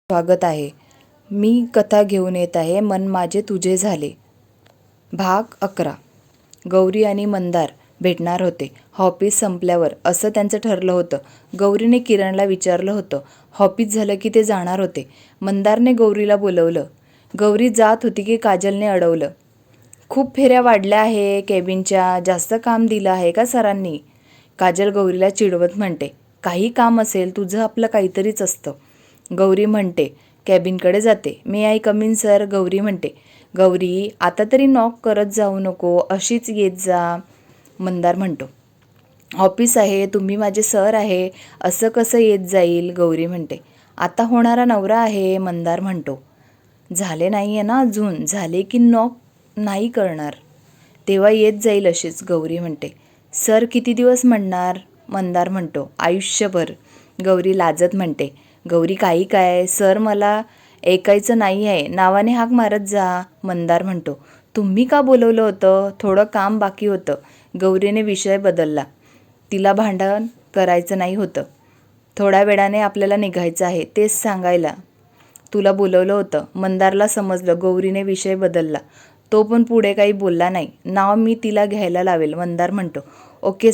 स्वागत आहे. मी कथा घेऊन येत आहे. मन माझे तुझे झाले. भाग 11. गौरी आणि मंदार भेटणार होते ऑफिस संपल्यावर, असं त्यांचं ठरलं होतं. गौरीने किरणला विचारलं होतं. ऑफिस झालं की ते जाणार होते. मंदारने गौरीला बोलवलं. गौरी जात होती की काजलने अडवलं. खूप फेऱ्या वाढल्या आहे केबिनच्या, जास्त काम दिलं आहे का सरांनी? काजल गौरीला चिडवत म्हणते. काही काम असेल तुझं, आपलं काहीतरीच असतं. गौरी म्हणते. कॅबिनकडे जाते. May I come in sir? Gauri म्हणते. गौरी आता तरी नॉक करत जाऊ नको, अशीच येत जा. मंदार म्हणतो. ऑफिस आहे, तुम्ही माझे सर आहे, असं कसं येत जाईल? गौरी म्हणते. आता होणारा नवरा आहे. मंदार म्हणतो. झाले नाही आहे ना अजून, झाले की नॉक नाही करणार, तेव्हा येत जाईल अशीच. गौरी म्हणते. सर किती दिवस म्हणणार? मंदार म्हणतो. आयुष्यभर. गौरी लाजत म्हणते. गौरी काही काय, सर मला ऐकायचं नाही आहे, नावाने हाक मारत जा. मंदार म्हणतो. तुम्ही का बोलवलं होतं? थोडं काम बाकी होतं. गौरीने विषय बदलला. तिला भांडण करायचं नाही होतं. थोड्या वेळाने आपल्याला निघायचं आहे, तेच सांगायला तुला बोलवलं होतं. मंदारला समजलं. गौरीने विषय बदलला. तो पण पुढे काही बोलला नाही. नाव मी तिला घ्यायला लावेल. मंदार म्हणतो. ओके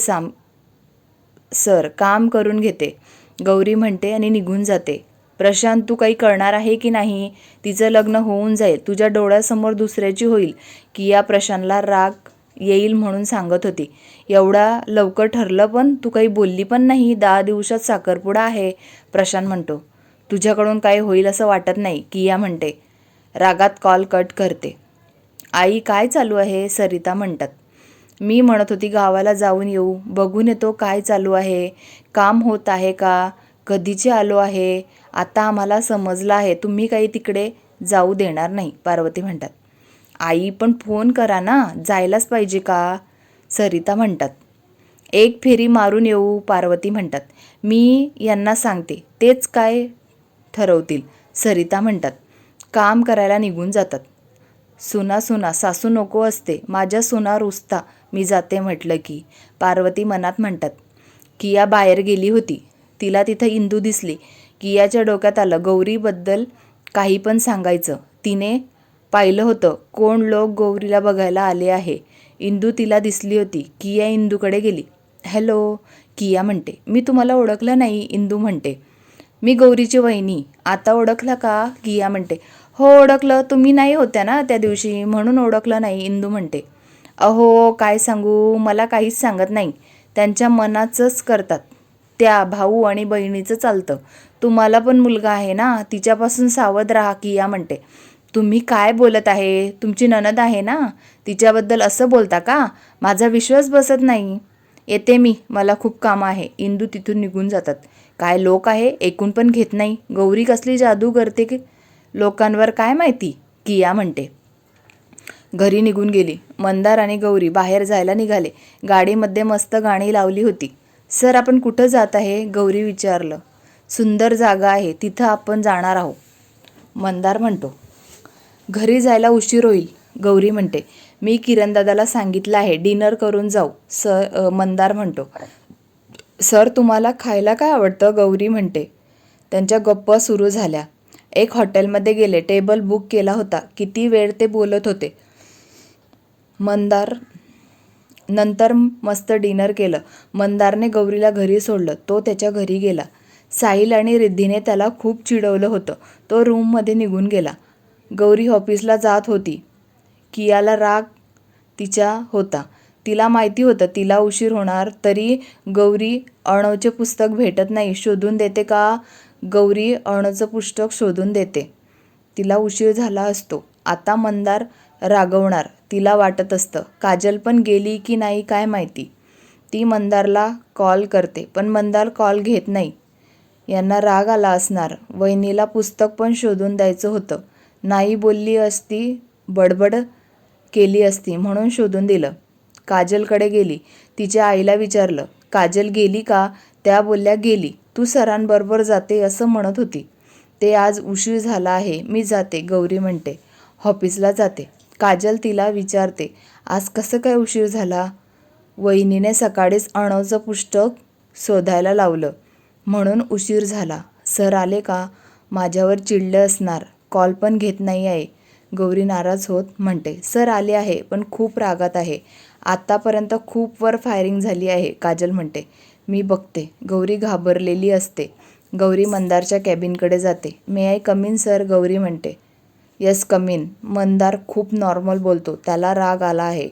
सर, काम करून घेते. गौरी म्हणते आणि निघून जाते. प्रशांत, तू काही करणार आहे की नाही? तिचं लग्न होऊन जाईल, तुझ्या डोळ्यासमोर दुसऱ्याची होईल. किया प्रशांतला राग येईल म्हणून सांगत होती. एवढा लवकर ठरलं पण तू काही बोलली पण नाही. 10 दिवसात साखरपुडा आहे. प्रशांत म्हणतो. तुझ्याकडून काय होईल असं वाटत नाही. किया म्हणते. रागात कॉल कट करते. आई काय चालू आहे? सरिता म्हणतात. मी म्हणत होती गावाला जाऊन येऊ, बघून येतो काय चालू आहे, काम होत आहे का, कधीचे आलो आहे. आता आम्हाला समजलं आहे तुम्ही काही तिकडे जाऊ देणार नाही. पार्वती म्हणतात. आई पण फोन करा ना, जायलाच पाहिजे का? सरिता म्हणतात. एक फेरी मारून येऊ. पार्वती म्हणतात. मी यांना सांगते, तेच काय ठरवतील. सरिता म्हणतात. काम करायला निघून जातात. सुना सासू नको असते, माझ्या सुना रुसता मी जाते म्हटलं की. पार्वती मनात म्हणतात. किया बाहेर गेली होती, तिला तिथं इंदू दिसली. कियाच्या डोक्यात आलं गौरीबद्दल काही पण सांगायचं. तिने पाहिलं होतं कोण लोक गौरीला बघायला आले आहे. इंदू तिला दिसली होती. किया इंदूकडे गेली. हॅलो. किया म्हणते. मी तुम्हाला ओळखलं नाही. इंदू म्हणते. मी गौरीची वहिनी. आता ओळखला का? किया म्हणते. हो ओळखलं, तुम्ही नाही होत्या ना त्या दिवशी, म्हणून ओळखलं नाही. इंदू म्हणते. अहो काय सांगू, मला काहीच सांगत नाही, त्यांच्या मनाचंच करतात. त्या भाऊ आणि बहिणीचं चालतं. तुम्हाला पण मुलगा आहे ना, तिच्यापासून सावध राहा. किया म्हणते. तुम्ही काय बोलत आहे? तुमची नणद आहे ना, तिच्याबद्दल असं बोलता का? माझा विश्वास बसत नाही. येते मी, मला खूप काम आहे. इंदू तिथून निघून जातात. काय लोक आहे, ऐकून पण घेत नाही. गौरी कसली जादू करते की लोकांवर काय माहिती. किया म्हणते. घरी निघून गेली. मंदार आणि गौरी बाहेर जायला निघाले. गाडीमध्ये मस्त गाणी लावली होती. सर आपण कुठं जात आहे? गौरी विचारलं. सुंदर जागा आहे, तिथं आपण जाणार आहोत. मंदार म्हणतो. घरी जायला उशीर होईल. गौरी म्हणते. मी किरणदादाला सांगितलं आहे, डिनर करून जाऊ. मंदार म्हणतो. सर तुम्हाला खायला काय आवडतं? गौरी म्हणते. त्यांच्या गप्पा सुरू झाल्या. एक हॉटेलमध्ये गेले, टेबल बुक केला होता. किती वेळ ते बोलत होते. नंतर मस्त डिनर केलं. मंदारने गौरीला घरी सोडलं. तो त्याच्या घरी गेला. साहिल आणि रिद्धीने त्याला खूप चिडवलं होतं. तो रूममध्ये निघून गेला. गौरी ऑफिसला जात होती. कियाला राग तिच्या होता. तिला माहिती होतं तिला उशीर होणार, तरी गौरी अर्णवचे पुस्तक भेटत नाही, शोधून देते का? गौरी अर्णवचं पुस्तक शोधून देते. तिला उशीर झाला असतो. आता मंदार रागवणार, तिला वाटत असतं. काजल पण गेली की नाही काय माहिती. ती मंदारला कॉल करते, पण मंदार कॉल घेत नाही. यांना राग आला असणार. वहिनीला पुस्तक पण शोधून द्यायचं होतं. नाही बोलली असती, बडबड केली असती, म्हणून शोधून दिलं. काजलकडे गेली. तिच्या आईला विचारलं. काजल गेली का? त्या बोलल्या गेली. तू सरांबरोबर जाते असं म्हणत होती. ते आज उशीर झाला आहे, मी जाते. गौरी म्हणते. ऑफिसला जाते. काजल तिला विचारते. आज कसं काय उशीर झाला? वहिनीने सकाळीच अर्णवचं पुस्तक शोधायला लावलं, म्हणून उशीर झाला. सर आले का? माझ्यावर चिडले असणार, कॉल पण घेत नाही आहे. गौरी नाराज होत म्हणते. सर आले आहे पण खूप रागात आहे. आत्तापर्यंत खूप वर फायरिंग झाली आहे. काजल म्हणते. मी बघते. गौरी घाबरलेली असते. गौरी मंदारच्या कॅबिनकडे जाते. May I come in sir? Gauri म्हणते. Yes come in. मंदार खूप नॉर्मल बोलतो. त्याला राग आला आहे.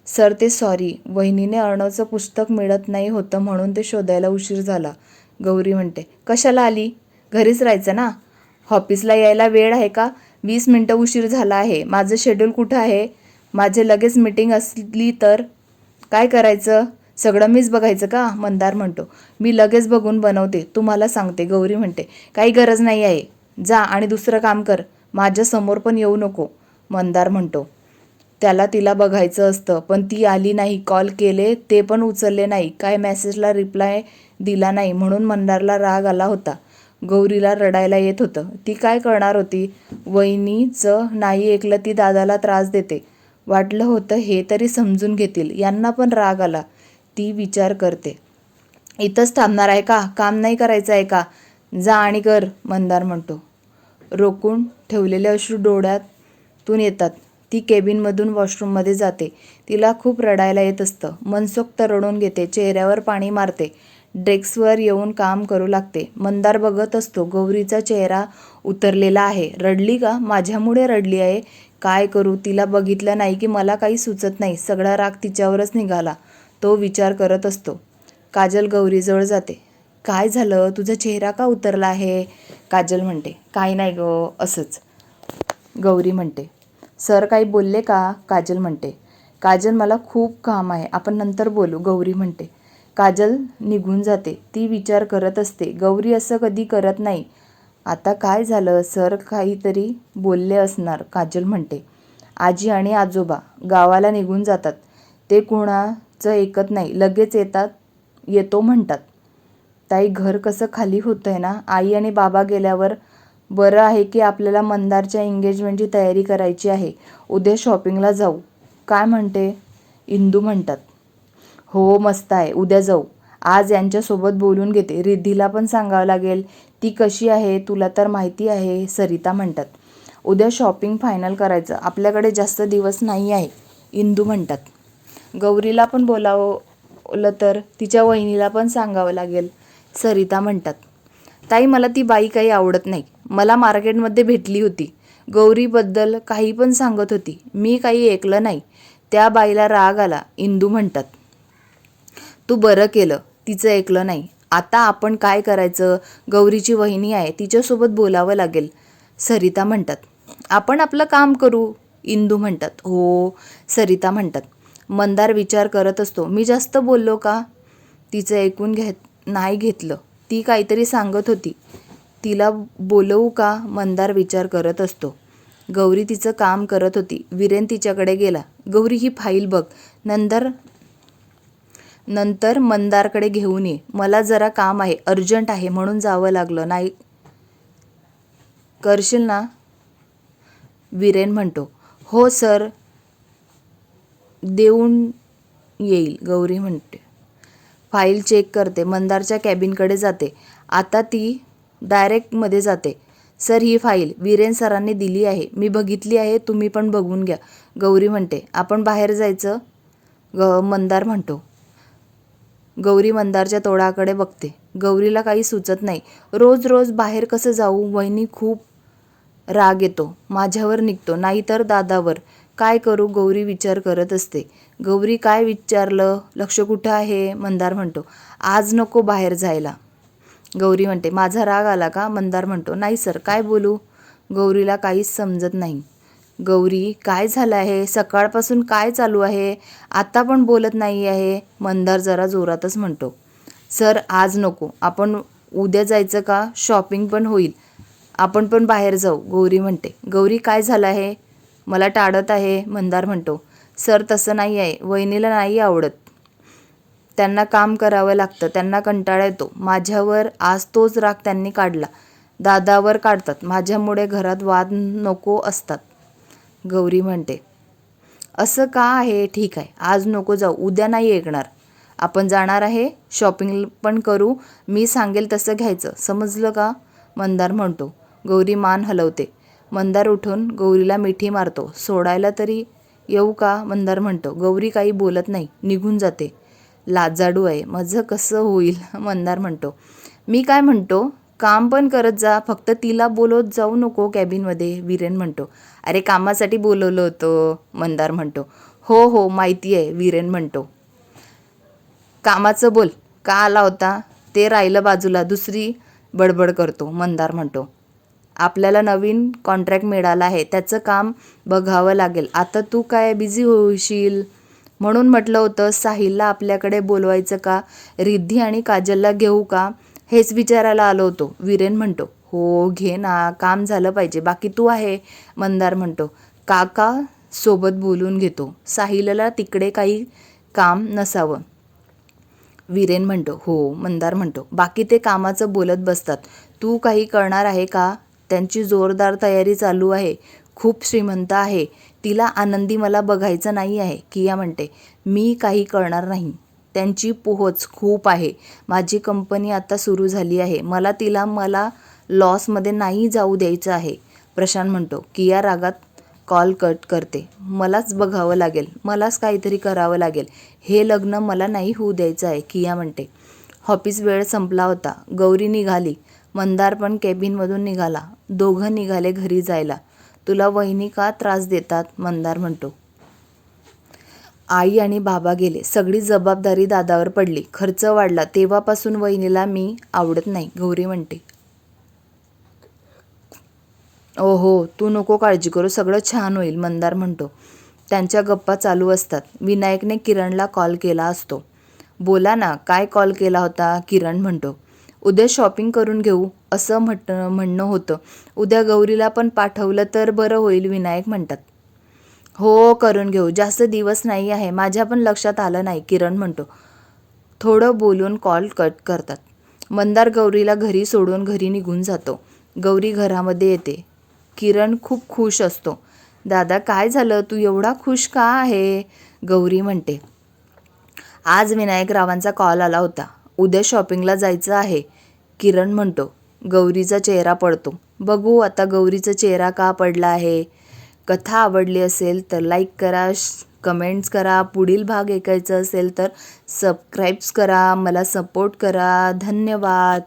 सर ते सॉरी, वहिनीने अर्णवचं पुस्तक मिळत नाही होतं म्हणून ते शोधायला उशीर झाला. गौरी म्हणते. कशाला आली? घरीच राहायचं ना. ऑफिसला यायला वेळ आहे का? 20 मिनटं उशीर झाला आहे. माझं शेड्यूल कुठं आहे? माझे लगेच मीटिंग असली तर काय करायचं? सगळं मीच बघायचं का? मंदार म्हणतो. मी लगेच बघून बनवते, तुम्हाला सांगते. गौरी म्हणते. काही गरज नाही आहे. जा आणि दुसरं काम कर. माझ्या समोर पण येऊ नको. मंदार म्हणतो. त्याला तिला बघायचं असतं पण ती आली नाही. कॉल केले ते पण उचलले नाही. काय मेसेजला रिप्लाय दिला नाही म्हणून मंदारला राग आला होता. गौरीला रडायला येत होतं. ती काय करणार होती? वहिनीचं नाही ऐकलं ती दादाला त्रास देते. वाटलं होतं हे तरी समजून घेतील. यांना पण राग आला. ती विचार करते. इथंच थांबणार आहे का? काम नाही करायचं आहे का? जा आणि कर. मंदार म्हणतो. रोखून ठेवलेले अश्रू डोळ्यातून येतात. ती केबिनमधून वॉशरूममध्ये जाते. तिला खूप रडायला येत असतं. मनसोक्त रडून घेते. चेहऱ्यावर पाणी मारते. डेस्कवर येऊन काम करू लागते. मंदार बघत असतो. गौरीचा चेहरा उतरलेला आहे. रडली का? माझ्यामुळे रडली आहे. काय करू? तिला बघितलं नाही की मला काही सुचत नाही. सगळा राग तिच्यावरच निघाला. तो विचार करत असतो. काजल गौरीजवळ जाते. काय झालं? तुझा चेहरा का उतरला आहे? काजल म्हणते. काही नाही गं, असंच. गौरी म्हणते. सर काही बोलले का? काजल म्हणते. काजल मला खूप काम आहे, आपण नंतर बोलू. गौरी म्हणते. काजल निघून जाते. ती विचार करत असते. गौरी असं कधी करत नाही. आता काय झालं? सर काहीतरी बोलले असणार. काजल म्हणते. आजी आणि आजोबा गावाला निघून जातात. ते कोणाचं ऐकत नाही. लगेच येतो म्हणतात. ताई घर कसं खाली होतंय ना. आई आणि बाबा गेल्यावर बरं आहे की आपल्याला मंदारच्या एंगेजमेंटची तयारी करायची आहे. उद्या शॉपिंगला जाऊ. काय म्हणते? इंदू म्हणतात. हो मस्त आहे. उद्या जाऊ. आज यांच्यासोबत बोलून घेते. रिद्धीला पण सांगावं लागेल. ती कशी आहे तुला तर माहिती आहे. सरिता म्हणतात. उद्या शॉपिंग फायनल करायचं. आपल्याकडे जास्त दिवस नाही आहे. इंदू म्हणतात. गौरीला पण बोलावलं तर तिच्या वहिनीला पण सांगावं लागेल. सरिता म्हणतात. ताई मला ती बाई काही आवडत नाही. मला मार्केटमध्ये भेटली होती. गौरीबद्दल काही पण सांगत होती. मी काही ऐकलं नाही. त्या बाईला राग आला. इंदू म्हणतात. तू बरं केलं तिचं ऐकलं नाही. आता आपण काय करायचं? गौरीची वहिनी आहे, तिच्यासोबत बोलावं लागेल. सरिता म्हणतात. आपण आपलं काम करू. इंदू म्हणतात. हो. सरिता म्हणतात. मंदार विचार करत असतो. मी जास्त बोललो का? तिचं ऐकून नाही घेतलं. ती काहीतरी सांगत होती. तिला बोलवू का? मंदार विचार करत असतो. गौरी तिचं काम करत होती. वीरेन तिच्याकडे गेला. गौरी ही फाईल बघ. नंतर मंदारकडे घेऊन ये. मला जरा काम आहे, अर्जंट आहे म्हणून जावं लागलं. नाही करशील ना? वीरेन म्हणतो. हो सर, देऊन येईल. गौरी म्हणते. फाईल चेक करते. मंदारच्या कॅबिनकडे जाते. आता ती डायरेक्टमध्ये जाते. सर ही फाईल वीरेन सरांनी दिली आहे. मी बघितली आहे, तुम्ही पण बघून घ्या. गौरी म्हणते. आपण बाहेर जायचं? मंदार म्हणतो. गौरी मंदारच्या तोंडाकडे बघते. गौरीला काही सुचत नाही. रोज रोज बाहेर कसं जाऊ? वहिनी खूप राग येतो. माझ्यावर निघतो, नाहीतर दादावर. काय करू? गौरी विचार करत असते. गौरी काय विचारलं? लक्ष कुठं आहे? मंदार म्हणतो. आज नको बाहेर जायला. गौरी म्हणते. माझा राग आला का? मंदार म्हणतो. नाही सर. काय बोलू? गौरीला काहीच समजत नाही. गौरी काय झालं आहे? सकाळपासून काय चालू आहे? आता पण बोलत नाही आहे. मंदार जरा जोरातच म्हणतो. सर आज नको. आपण उद्या जायचं का? शॉपिंग पण होईल. आपण पण बाहेर जाऊ. गौरी म्हणते. गौरी काय झालं आहे? मला टाळत आहे. मंदार म्हणतो. सर तसं नाही आहे. वहिनीला नाही आवडत. त्यांना काम करावं लागतं. त्यांना कंटाळा येतो. माझ्यावर आज तोच राग त्यांनी काढला. दादावर काढतात. माझ्यामुळे घरात वाद नको असतात. गौरी म्हणते. असं का आहे? ठीक आहे, आज नको जाऊ. उद्या नाही ऐकणार. आपण जाणार आहे. शॉपिंग पण करू. मी सांगेल तसं घ्यायचं. समजलं का? मंदार म्हणतो. गौरी मान हलवते. मंदार उठून गौरीला मिठी मारतो. सोडायला तरी येऊ का? मंदार म्हणतो. गौरी काही बोलत नाही, निघून जाते. लाजाळू आहे, माझं कसं होईल? मंदार म्हणतो. मी काय म्हणतो, काम पण करत जा, फक्त तिला बोलवत जाऊ नको कॅबिनमध्ये. वीरेन म्हणतो. अरे कामासाठी बोलवलं होतं, मंदार म्हणतो. हो हो माहिती आहे, वीरेन म्हणतो. कामाचं बोल, का आला होता? ते राहिलं बाजूला, दुसरी बडबड करतो, मंदार म्हणतो. आपल्याला नवीन कॉन्ट्रॅक्ट मिळाला आहे, त्याचं काम बघावं लागेल. आता तू काय बिझी होशील म्हणून म्हटलं होतं. साहिलला आपल्याकडे बोलवायचं का? रिद्धी आणि काजलला घेऊ का? हेच विचारायला आलो होतो, वीरेन म्हणतो. हो घे ना, काम झालं पाहिजे, बाकी तू आहे, मंदार म्हणतो. काका सोबत बोलून घेतो, साहिलला तिकडे काही काम नसावं. वीरेन म्हणतो. हो, मंदार म्हणतो. बाकी ते कामाचं बोलत बसतात. तू काही करणार आहे का? त्यांची जोरदार तयारी चालू आहे. खूप श्रीमंत आहे, तिला आनंदी मला बघायचं नाही आहे, किया म्हणते. मी काही करणार नाही, त्यांची पोहोच खूप आहे. माझी कंपनी आता सुरू झाली आहे, मला लॉसमध्ये नाही जाऊ द्यायचं आहे, प्रशांत म्हणतो. किया रागात कॉल कट करते. मलाच बघावं लागेल, मलाच काहीतरी करावं लागेल, हे लग्न मला नाही होऊ द्यायचं आहे, किया म्हणते. ऑफिस वेळ संपला होता. गौरी निघाली, मंदार पण केबिनमधून निघाला. दोघं निघाले घरी जायला. तुला वहिनी का त्रास देतात? मंदार म्हणतो. आई आणि बाबा गेले, सगळी जबाबदारी दादावर पडली, खर्च वाढला, तेव्हापासून वहिनीला मी आवडत नाही, गौरी म्हणते. ओहो, तू नको काळजी करू, सगळं छान होईल, मंदार म्हणतो. त्यांच्या गप्पा चालू असतात. विनायकने किरणला कॉल केला असतो. बोला ना, काय कॉल केला होता? किरण म्हणतो. उद्या शॉपिंग करून घेऊ असं म्हणणं होतं. उद्या गौरीला पण पाठवलं तर बरं होईल, विनायक म्हणतात. हो करून घेऊ, जास्त दिवस नाही आहे, माझ्या पण लक्षात आलं नाही, किरण म्हणतो. थोडं बोलून कॉल कट करतात. मंदार गौरीला घरी सोडून घरी निघून जातो. गौरी घरामध्ये येते. किरण खूप खुश असतो. दादा काय झालं, तू एवढा खुश का आहे? गौरी म्हणते. आज विनायकरावांचा कॉल आला होता, उद्या शॉपिंगला जायचं आहे, किरण म्हणतो. गौरीचा चेहरा पडतो. बघू आता गौरीचा चेहरा का पडला आहे. कथा आवडली असेल तर लाईक करा, कमेंट्स करा. पुढील भाग ऐकायचा असेल तर सबस्क्राईब्स करा, मला सपोर्ट करा. धन्यवाद.